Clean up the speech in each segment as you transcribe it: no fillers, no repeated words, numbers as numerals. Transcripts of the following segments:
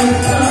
Hare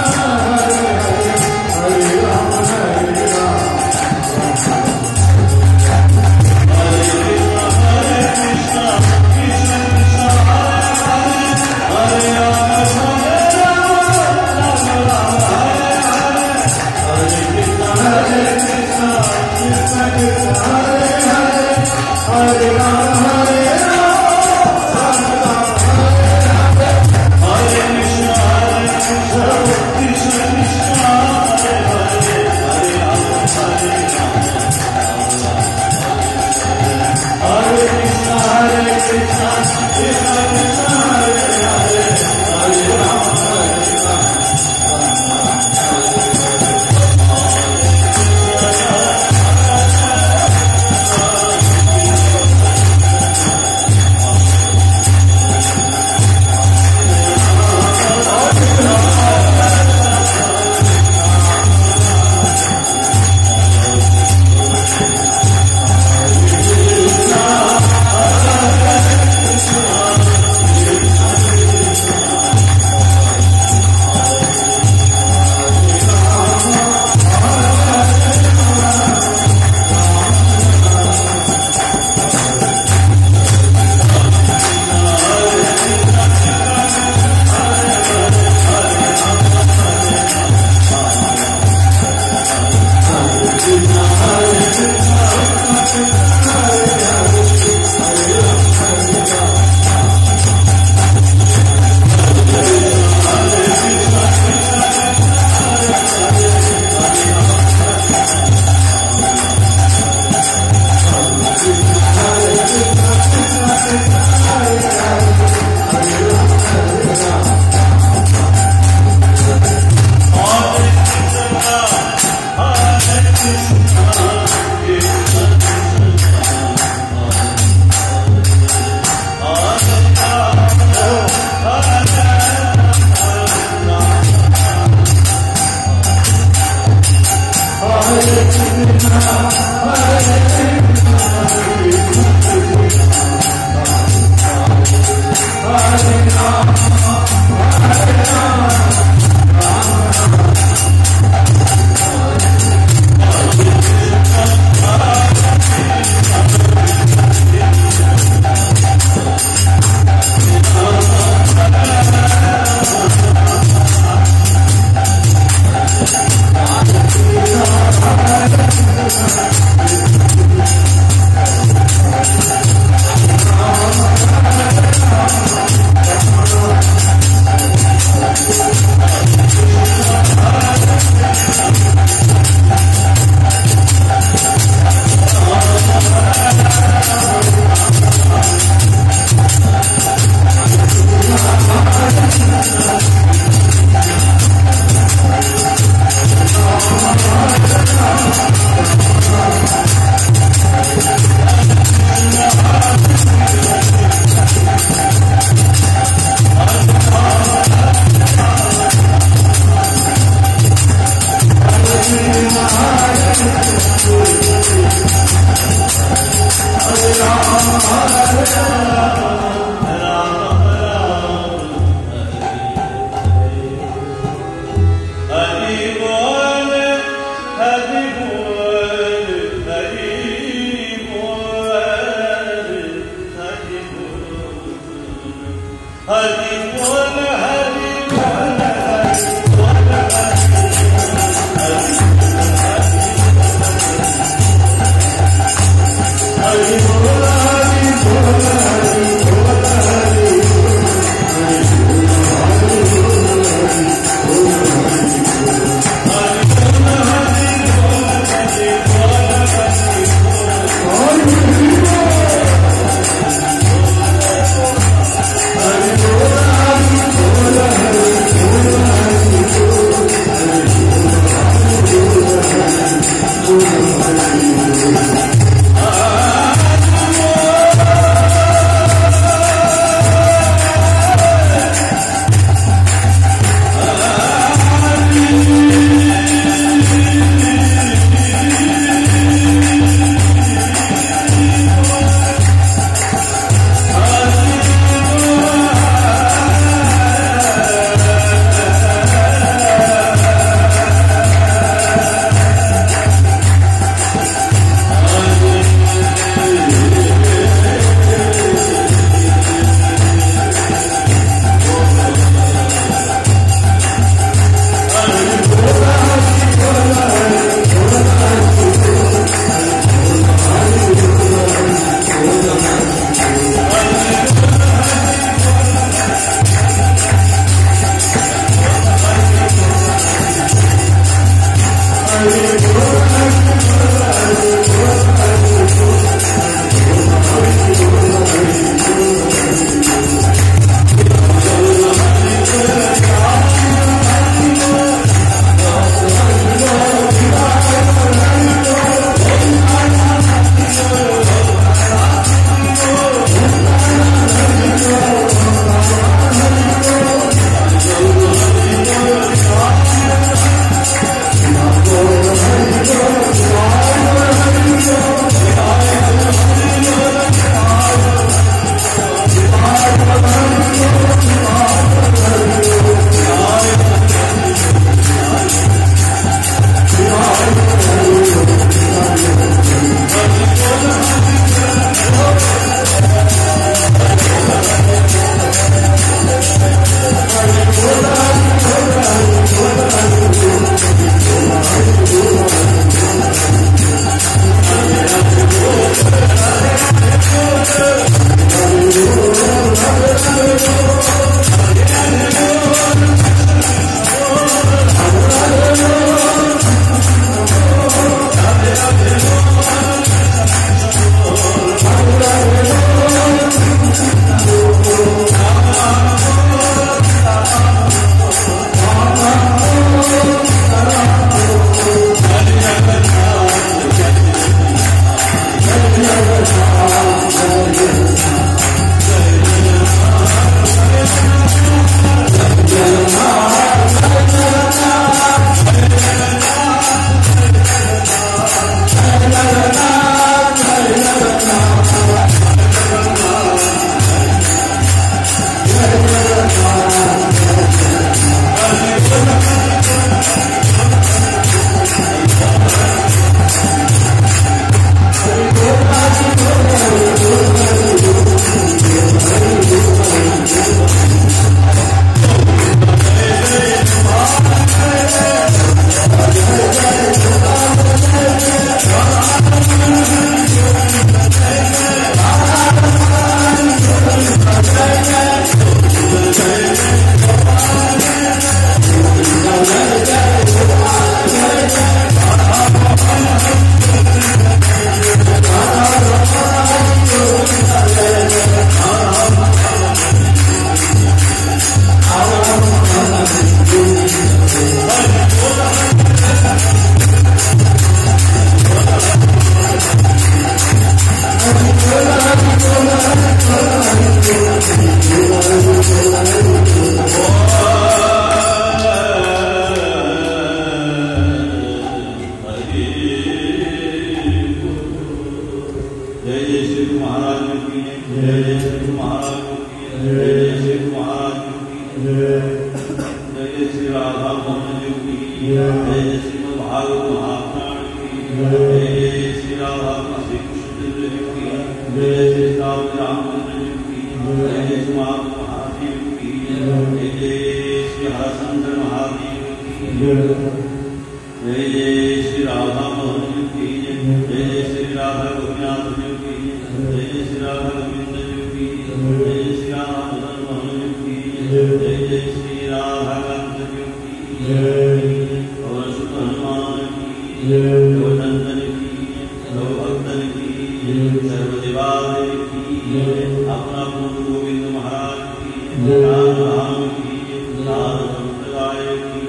Shri Radha Mohan ji की जय श्रीमद् भागवत महापुराण की जय श्री राधा श्री कृष्ण जी की जय श्री रामचंद्र जी की जय श्री महादेव की जय श्री हरचंद्र महादेव की जय श्री राधा मोहन जी की जय श्री राधा गोपीनाथ जी की जय श्री राधा गोविंद जी की जय श्री राधा मदन मोहन जी की जय श्री राधा कांत जी की और सुत हनुमान की नंदन की भक्तन की सर्वदेवादेव की अपना पूर्ण गोविंद महाराज की राम की नाथ संप्रदाय की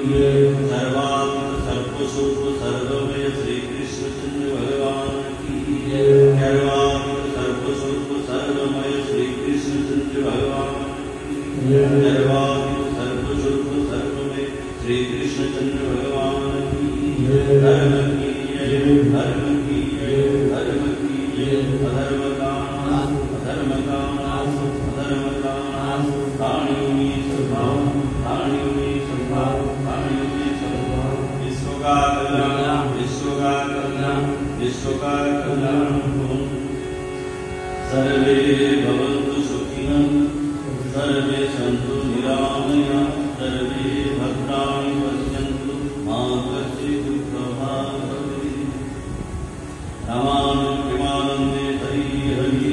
सर्वात्म सर्वस्वरूप सर्वमय श्री कृष्ण चंद्र भगवान की सर्वात्म सर्वस्वरूप सर्वमय श्री कृष्ण चंद्र भगवान की सर्वात्म सर्वस्वरूप सर्वमय श्री कृष्ण चंद्र भगवान की धर्म की धर्म की धर्म की अधर्म का नाश अधर्म का नाश अधर्म का नाश प्राणियों में सद्भाव प्राणियों में सद्भाव प्राणियों में सद्भाव विश्व का कल्याण विश्व का कल्याण विश्व का कल्याण सर्वे भवन्तु सुखिनः सर्वे सन्तु निरामयाः सर्वे भद्राणि पश्यन्तु मा कश्चित् दुःखभाग् भवेत् रामानन्दे प्रेमानन्दे हरि हरि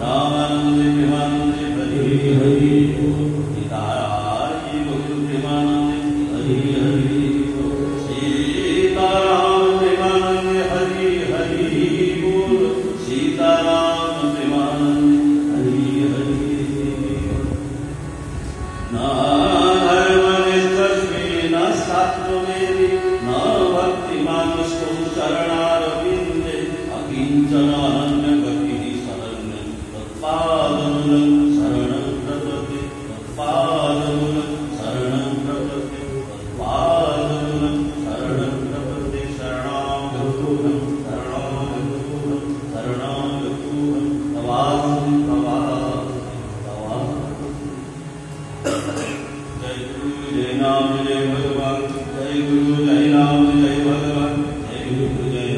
रामानन्दे प्रेमानन्दे हरि हरि सीताराम गुरु प्रेमानन्दे हरि हरि सीताराम प्रेमानन्दे हरि हरि बोल सीताराम प्रेमानन्दे हरि हरि ना धर्म निष्कर्षे न शास्त्र मेरे न भक्ति मानुषो शरणारविन्दे अकिंचन अनन्य गतिः शरण्य तत्पादमूलं शरणं प्रपद्ये तत्पादमूलं शरणं प्रपद्ये तत्पादमूलं शरणं प्रपद्ये शरणागतोऽहं शरणागतोऽहं शरणागतोऽहं तवास्मि जय गुरु जय नाम जय भगवान जय गुरु जय नाम जय भगवान जय गुरु जय